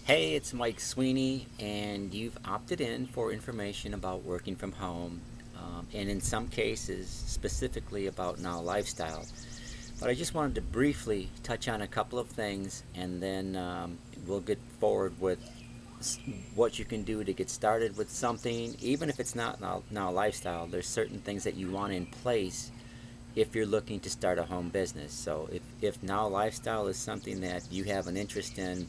Hey, it's Mike Sweeney, and you've opted in for information about working from home, and in some cases, specifically about Now Lifestyle. But I just wanted to briefly touch on a couple of things, and then we'll get forward with what you can do to get started with something. Even if it's not Now Lifestyle, there's certain things that you want in place if you're looking to start a home business. So if Now Lifestyle is something that you have an interest in,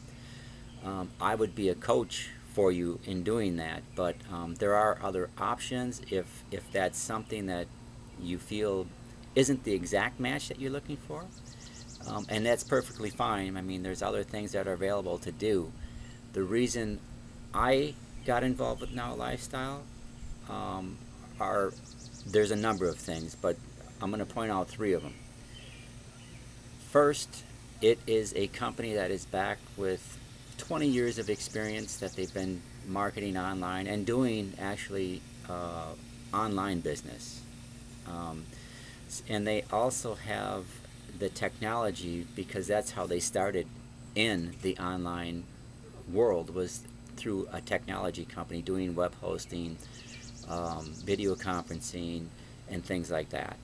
I would be a coach for you in doing that. But there are other options if that's something that you feel isn't the exact match that you're looking for, and that's perfectly fine. I mean, there's other things that are available to do. The reason I got involved with Now Lifestyle um, are there's a number of things, but I'm going to point out three of them. First, it is a company that is backed with 20 years of experience that they've been marketing online and doing actually online business. Um, and they also have the technology because that's how they started in the online world was through a technology company doing web hosting, video conferencing, and things like that.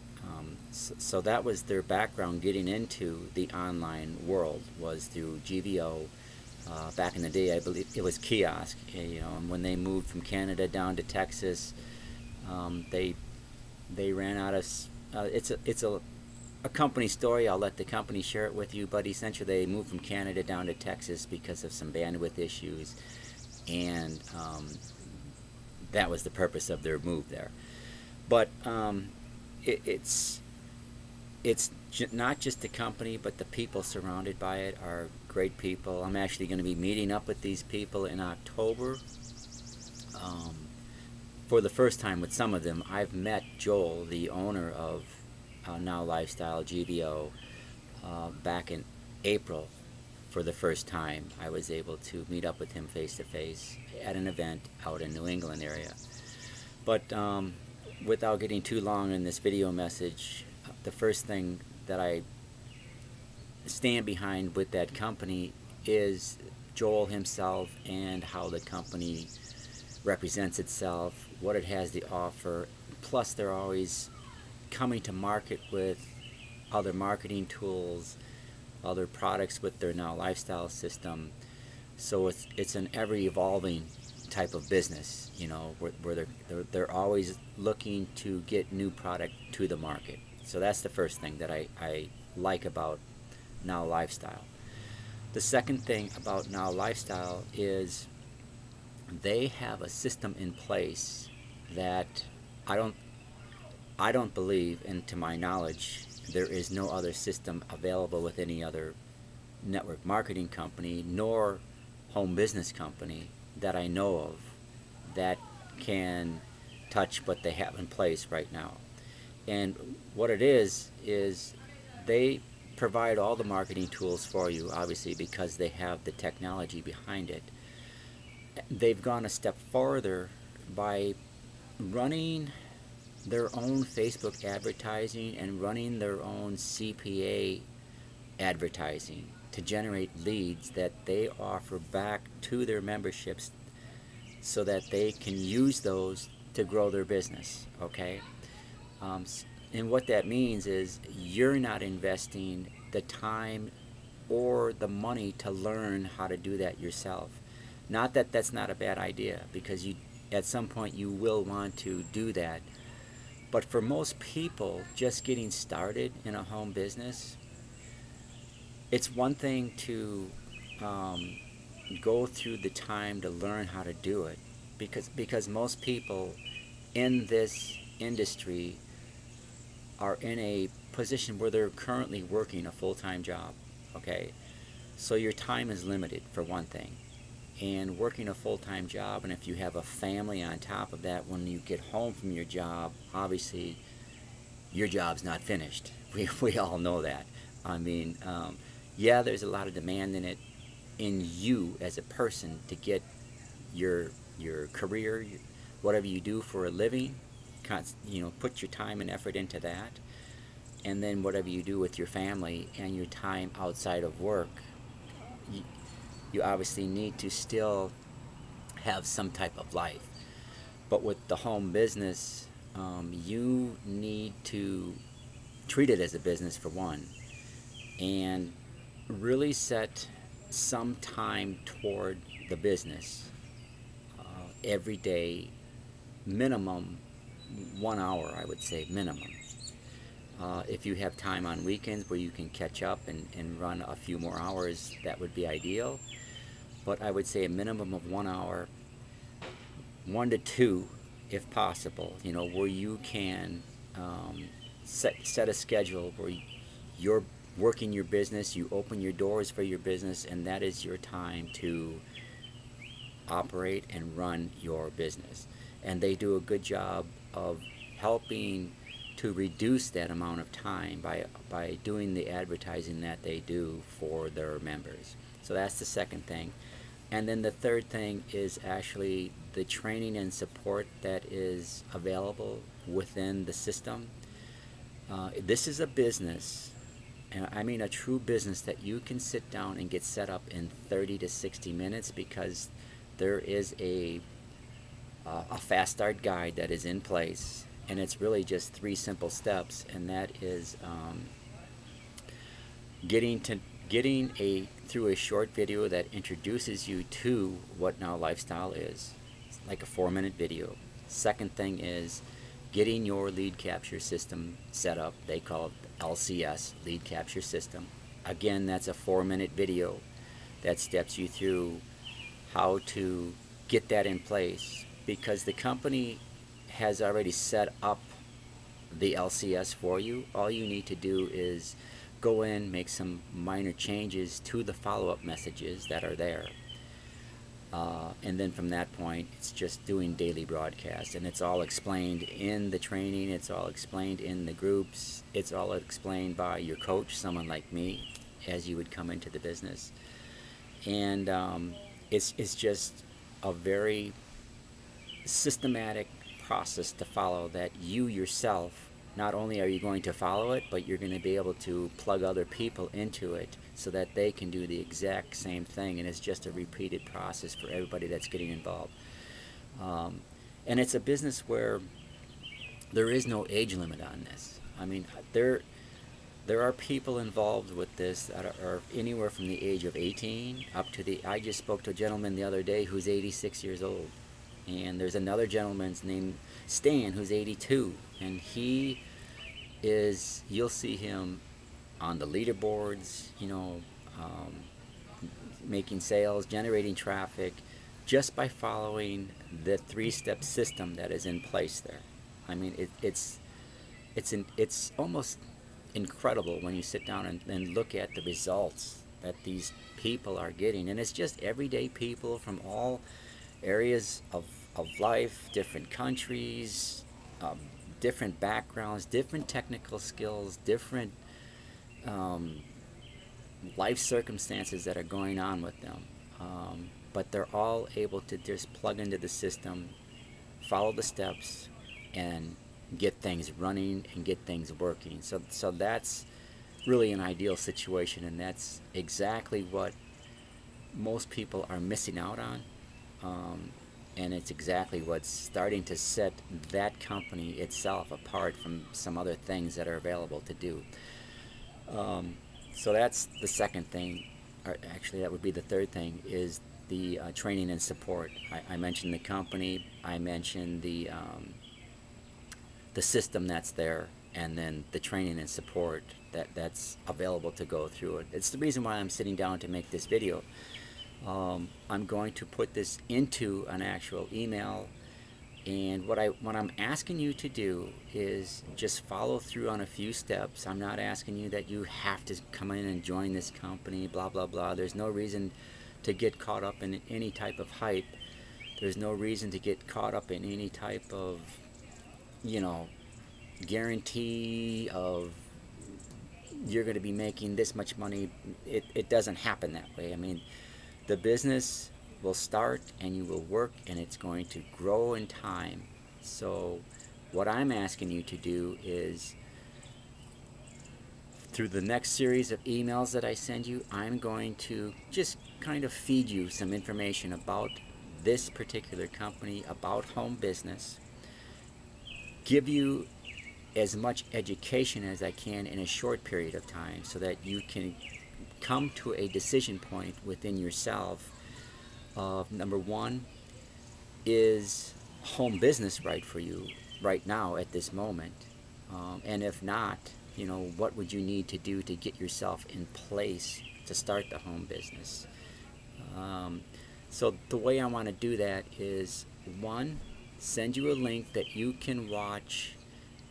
So that was their background getting into the online world was through GVO. Back in the day, I believe it was Kiosk. And when they moved from Canada down to Texas, they ran out of. It's a company story. I'll let the company share it with you. But essentially, they moved from Canada down to Texas because of some bandwidth issues, and that was the purpose of their move there. But it, it's not just the company, but the people surrounded by it are great people. I'm actually going to be meeting up with these people in October. Um, for the first time with some of them, I've met Joel, the owner of Now Lifestyle GVO, back in April for the first time. I was able to meet up with him face to face at an event out in New England area. But without getting too long in this video message, the first thing that I stand behind with that company is Joel himself and how the company represents itself, what it has to offer. Plus, they're always coming to market with other marketing tools, other products with their Now Lifestyle system. So it's an ever evolving type of business, where they're always looking to get new product to the market. So that's the first thing that I like about Now Lifestyle. The second thing about Now Lifestyle is they have a system in place that I don't I don't believe, and to my knowledge, there is no other system available with any other network marketing company nor home business company that I know of that can touch what they have in place right now. And what it is they provide all the marketing tools for you, obviously, because they have the technology behind it. They've gone a step farther by running their own Facebook advertising and running their own CPA advertising to generate leads that they offer back to their memberships so that they can use those to grow their business. Okay, um, and what that means is you're not investing the time or the money to learn how to do that yourself. Not that that's not a bad idea, because you at some point you will want to do that. But for most people just getting started in a home business, it's one thing to um, go through the time to learn how to do it, because most people in this industry are in a position where they're currently working a full-time job. Okay, so your time is limited for one thing, and working a full-time job, and if you have a family on top of that, when you get home from your job, obviously your job's not finished. We all know that. I mean, yeah, there's a lot of demand in you as a person to get your your career, whatever you do for a living, put your time and effort into that, and then whatever you do with your family and your time outside of work, you obviously need to still have some type of life. But with the home business, you need to treat it as a business for one, and really set some time toward the business every day, minimum 1 hour, I would say minimum. If you have time on weekends where you can catch up and run a few more hours, that would be ideal. But I would say a minimum of 1 hour, 1 to 2, if possible, where you can set a schedule where you're working your business, you open your doors for your business, and that is your time to operate and run your business. And they do a good job of helping to reduce that amount of time by doing the advertising that they do for their members. So that's the second thing. And then the third thing is actually the training and support that is available within the system. This is a business, and I mean a true business, that you can sit down and get set up in 30 to 60 minutes, because there is a fast start guide that is in place, and it's really just 3 simple steps, and that is getting through a short video that introduces you to what Now Lifestyle is. It's like a 4-minute video. Second thing is getting your lead capture system set up. They call it LCS, lead capture system. Again, that's a 4-minute video that steps you through how to get that in place, because the company has already set up the LCS for you. All you need to do is go in, make some minor changes to the follow-up messages that are there. And then from that point, it's just doing daily broadcasts. And it's all explained in the training. It's all explained in the groups. It's all explained by your coach, someone like me, as you would come into the business. And it's just a very systematic process to follow, that you yourself, not only are you going to follow it, but you're going to be able to plug other people into it so that they can do the exact same thing, and it's just a repeated process for everybody that's getting involved. And it's a business where there is no age limit on this. I mean, there are people involved with this that are anywhere from the age of 18 up to I just spoke to a gentleman the other day who's 86 years old. And there's another gentleman named Stan who's 82, and you'll see him on the leaderboards, making sales, generating traffic, just by following the 3-step system that is in place there. I mean, it's almost incredible when you sit down and look at the results that these people are getting. And it's just everyday people from all areas of life, different countries, different backgrounds, different technical skills, different life circumstances that are going on with them. But they're all able to just plug into the system, follow the steps, and get things running and get things working. So that's really an ideal situation, and that's exactly what most people are missing out on. And it's exactly what's starting to set that company itself apart from some other things that are available to do. So that's the second thing, or actually that would be the third thing, is the training and support. I mentioned the company, I mentioned the system that's there, and then the training and support that's available to go through it. It's the reason why I'm sitting down to make this video. I'm going to put this into an actual email, and what I'm asking you to do is just follow through on a few steps. I'm not asking you that you have to come in and join this company, blah blah blah. There's no reason to get caught up in any type of hype. There's no reason to get caught up in any type of guarantee of you're going to be making this much money. It doesn't happen that way. I mean, the business will start and you will work, and it's going to grow in time. So what I'm asking you to do is, through the next series of emails that I send you, I'm going to just kind of feed you some information about this particular company, about home business, give you as much education as I can in a short period of time so that you can come to a decision point within yourself of number one, is home business right for you right now at this moment? And if not, what would you need to do to get yourself in place to start the home business? Um, so the way I want to do that is one, send you a link that you can watch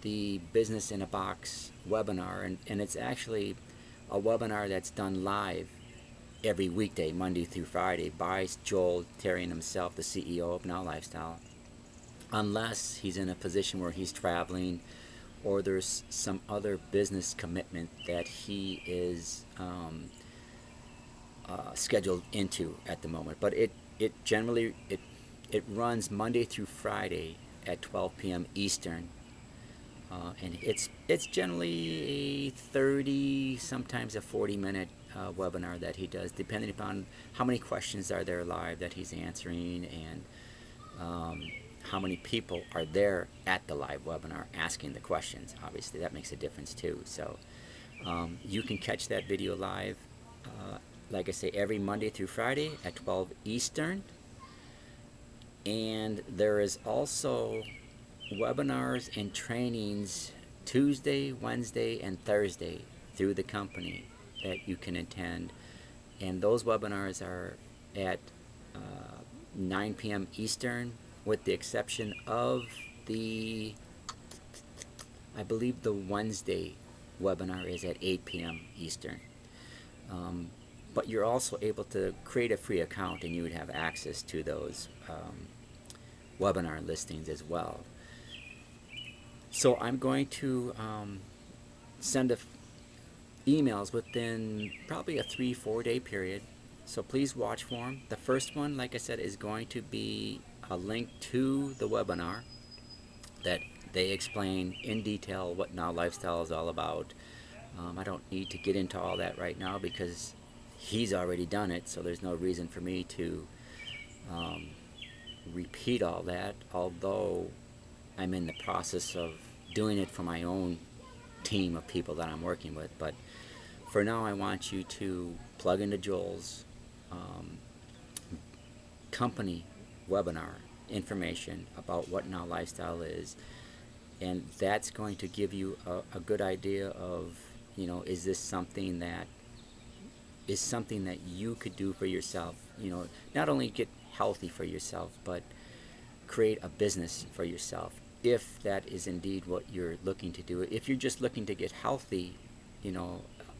the Business in a Box webinar, and it's actually a webinar that's done live every weekday, Monday through Friday, by Joel Tarian himself, the CEO of Now Lifestyle, unless he's in a position where he's traveling or there's some other business commitment that he is scheduled into at the moment. But it generally it runs Monday through Friday at 12 p.m. Eastern, and it's generally a 30, sometimes a 40-minute webinar that he does, depending upon how many questions are there live that he's answering, and how many people are there at the live webinar asking the questions. Obviously, that makes a difference too. So you can catch that video live, like I say, every Monday through Friday at 12 Eastern. And there is also webinars and trainings Tuesday, Wednesday, and Thursday through the company that you can attend. And those webinars are at 9 p.m. Eastern, with the exception of I believe the Wednesday webinar is at 8 p.m. Eastern. But you're also able to create a free account, and you would have access to those webinar listings as well. So I'm going to send emails within probably a 3-4 day period. So please watch for them. The first one, like I said, is going to be a link to the webinar that they explain in detail what Now Lifestyle is all about. I don't need to get into all that right now because he's already done it, so there's no reason for me to repeat all that, although I'm in the process of doing it for my own team of people that I'm working with. But for now, I want you to plug into Joel's company webinar information about what Now Lifestyle is, and that's going to give you a good idea of, is this something that you could do for yourself, not only get healthy for yourself, but create a business for yourself, if that is indeed what you're looking to do. If you're just looking to get healthy,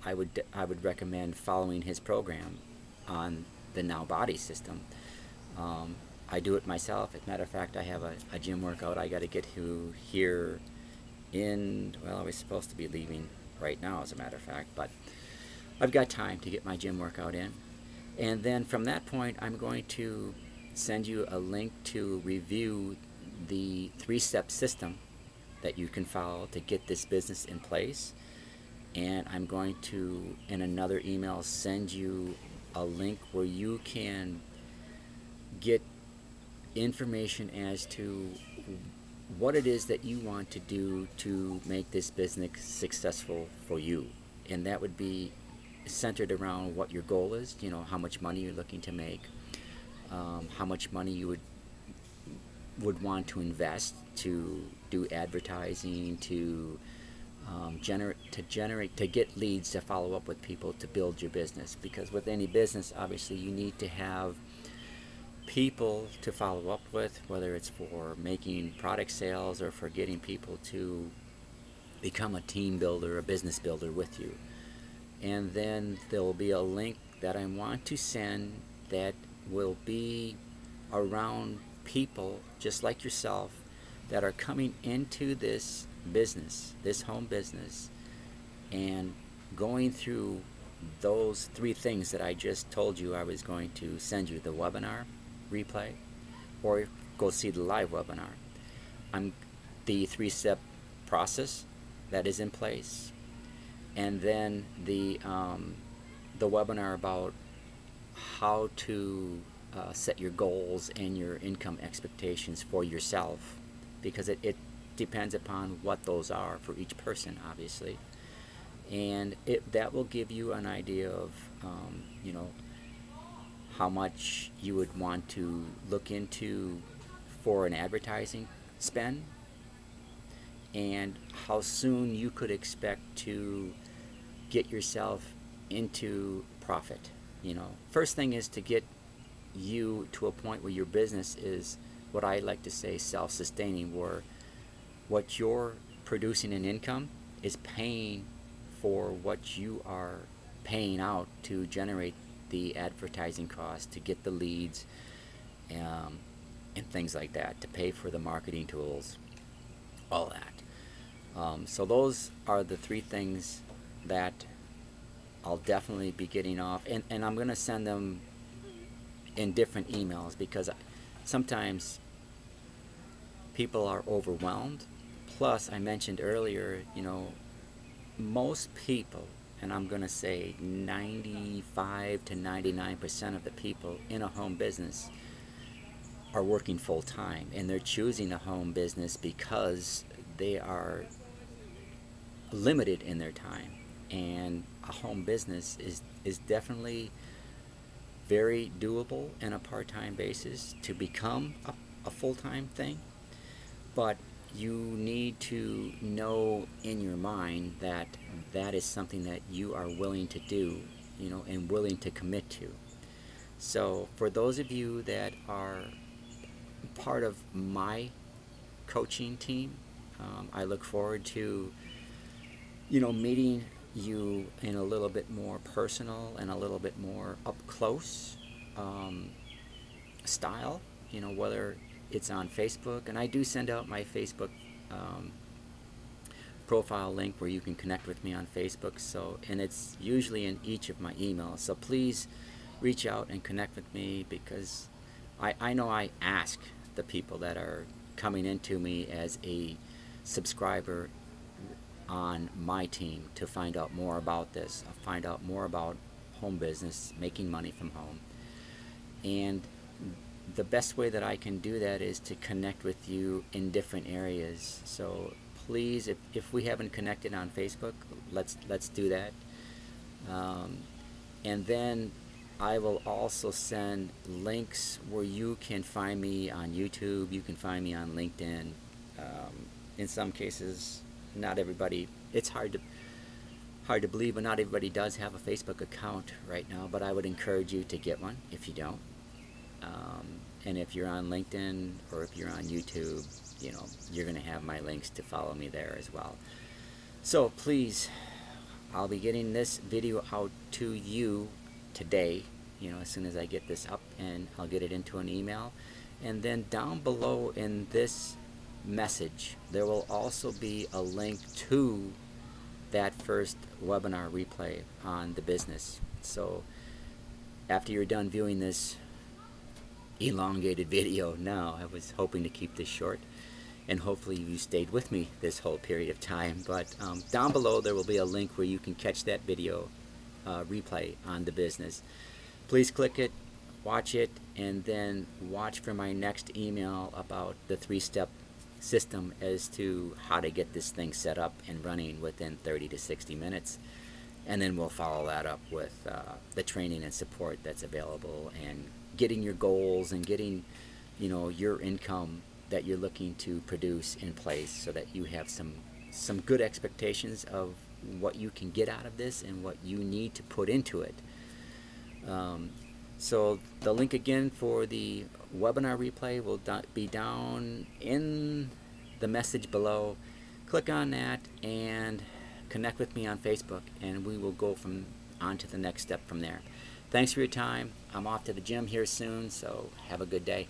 I would recommend following his program on the Now Body system. I do it myself. As a matter of fact, I have a gym workout I got to get to here I was supposed to be leaving right now, as a matter of fact, but I've got time to get my gym workout in. And then from that point, I'm going to send you a link to review the 3-step system that you can follow to get this business in place. And I'm going to, in another email, send you a link where you can get information as to what it is that you want to do to make this business successful for you. And that would be centered around what your goal is, how much money you're looking to make, how much money you would want to invest to do advertising, to get leads to follow up with people to build your business. Because with any business, obviously, you need to have people to follow up with, whether it's for making product sales or for getting people to become a team builder, a business builder with you. And then there will be a link that I want to send that will be around people just like yourself that are coming into this business, this home business, and going through those 3 things that I just told you I was going to send you: the webinar replay, or go see the live webinar. The 3-step process that is in place, and then the webinar about how to set your goals and your income expectations for yourself, because it depends upon what those are for each person, obviously. And that will give you an idea of, you know, how much you would want to look into for an advertising spend, and how soon you could expect to get yourself into profit. You know, first thing is to get you to a point where your business is what I like to say self-sustaining, where what you're producing in income is paying for what you are paying out to generate the advertising costs, to get the leads, um, and things like that, to pay for the marketing tools, all that. So those are the three things that I'll definitely be getting off, and I'm going to send them in different emails, because sometimes people are overwhelmed. Plus, I mentioned earlier, you know, most people, and I'm going to say 95 to 99% of the people in a home business are working full time, and they're choosing a home business because they are limited in their time. And a home business is definitely very doable in a part-time basis to become a full-time thing, but you need to know in your mind that that is something that you are willing to do, you know, and willing to commit to. So for those of you that are part of my coaching team, I look forward to, you know, meeting you in a little bit more personal and a little bit more up close um, style, you know, whether it's on Facebook. And I do send out my Facebook um, profile link where you can connect with me on Facebook. So, and it's usually in each of my emails. So please reach out and connect with me, because I know I ask the people that are coming into me as a subscriber on my team to find out more about this, find out more about home business, making money from home. And the best way that I can do that is to connect with you in different areas. So please, if we haven't connected on Facebook, let's do that. Um, and then I will also send links where you can find me on YouTube. You can find me on LinkedIn. In some cases, not everybody. It's hard to believe, but not everybody does have a Facebook account right now. But I would encourage you to get one if you don't. And if you're on LinkedIn or if you're on YouTube, you know, you're going to have my links to follow me there as well. So please, I'll be getting this video out to you today, you know, as soon as I get this up, and I'll get it into an email. And then down below in this message, there will also be a link to that first webinar replay on the business. So after you're done viewing this elongated video now, I was hoping to keep this short, and hopefully you stayed with me this whole period of time. But down below there will be a link where you can catch that video replay on the business. Please click it, watch it, and then watch for my next email about the 3-step system as to how to get this thing set up and running within 30 to 60 minutes. And then we'll follow that up with the training and support that's available, and getting your goals and getting, you know, your income that you're looking to produce in place, so that you have some good expectations of what you can get out of this and what you need to put into it. So the link again for the webinar replay will be down in the message below. Click on that and connect with me on Facebook, and we will go on to the next step from there. Thanks for your time. I'm off to the gym here soon, so have a good day.